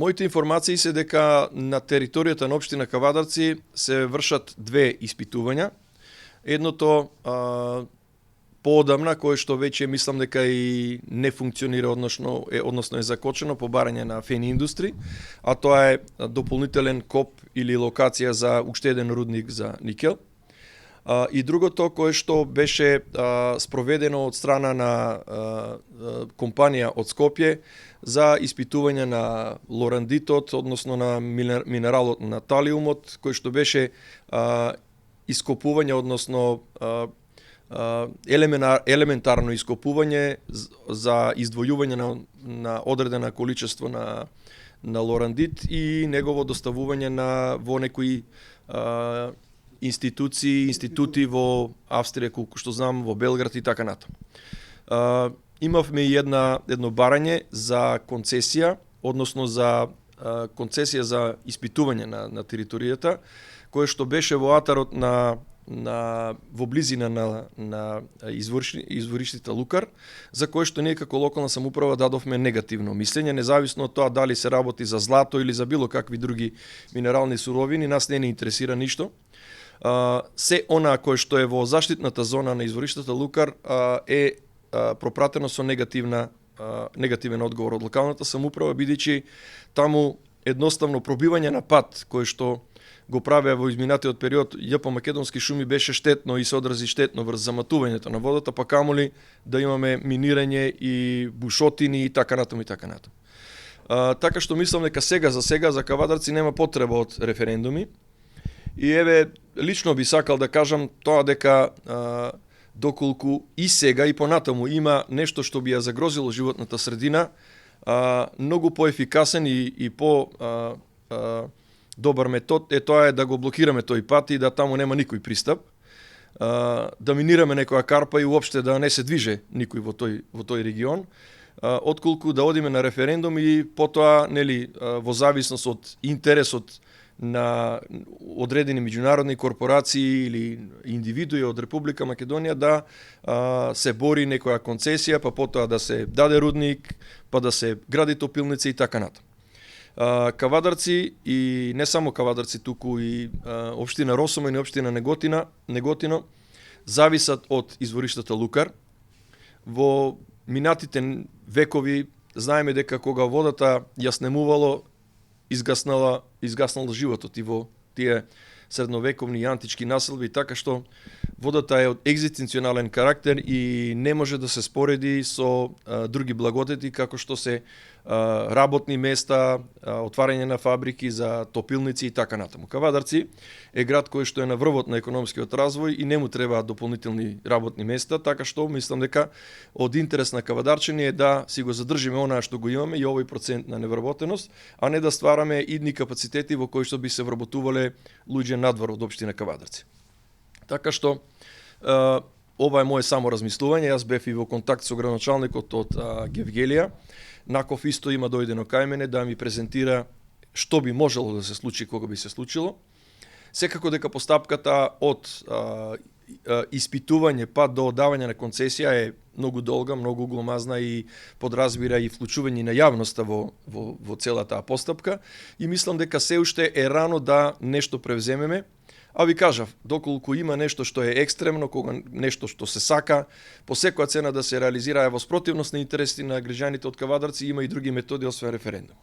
Моите информации се дека на територијата на општина Кавадарци се вршат две испитувања. Едното поодамна, кое што веќе мислам дека и не функционира, односно е закочено по барање на Фени Индустри, а тоа е дополнителен коп или локација за уште еден рудник за никел. И другото кое што беше спроведено од страна на компанија од Скопје за испитување на лорандитот, односно на минералот на талиумот, кој што беше ископување, односно елементарно ископување за издвојување на одредена количество на лорандит и негово доставување во некои институти во Австрија, колку што знам, во Белград и така натаму. Имавме и едно барање за концесија, односно за концесија за испитување на територијата, кое што беше во атарот во близина на извориштите Лукар, за кое што ние како локална самоуправа дадовме негативно мислење, независно од тоа дали се работи за злато или за било какви други минерални суровини, нас не ни интересира ништо. Се она кое што е во заштитната зона на извориштата Лукар е пропратено со негативен одговор од локалната самоуправа, бидејќи таму едноставно пробивање на пат кој што го правеа во изминатиот период ЈП Македонски шуми беше штетно и се одрази штетно врз заматувањето на водата, па камоли да имаме минирање и бушотини и така натаму и така натаму. Така што мислам дека сега за Кавадарци нема потреба од референдуми. И еве, лично би сакал да кажам тоа дека доколку и сега и понатаму има нешто што би ја загрозило животната средина, многу поефикасен и по добар метод е тоа да го блокираме тој пат и да таму нема никој пристап, да минираме некоја карпа и уопште да не се движе никој во тој регион, отколку да одиме на референдум и потоа во зависност од интересот на одредени меѓународни корпорации или индивидуи од Република Македонија да се бори некоја концесија, па потоа да се даде рудник, па да се гради топилница и така натаму. Кавадарци и не само Кавадарци, туку и општина Росомен и општина Неготино зависат од извориштата Лукар. Во минатите векови знаеме дека кога водата ја снемувало, изгаснал животот и во тие средновековни и антички населби, така што водата е од екзистенционален карактер и не може да се спореди со други благодети како што се работни места, отварање на фабрики за топилници и така натаму. Кавадарци е град кој што е на врвот на економскиот развој и не му требаат дополнителни работни места, така што мислам дека од интерес на кавадарчани е да си го задржиме онаа што го имаме и овој процент на невработеност, а не да ствараме идни капацитети во кои што би се вработувале луѓе надвор од општина Кавадарци. Така што ова е мое само размислување. Јас бев и во контакт со градоначалникот од Гевгелија. Наков исто има дојдено кај мене да ми презентира што би можело да се случи кога би се случило. Секако дека постапката од испитување па до давање на концесија е многу долга, многу гломазна и подразбира и вклучување на јавноста во целата постапка и мислам дека се уште е рано да нешто превземеме. А ви кажав, доколку има нешто што е екстремно, кога нешто што се сака, по секоја цена да се реализира во спротивност на интересите на граѓаните од Кавадарци, има и други методи освен референдум.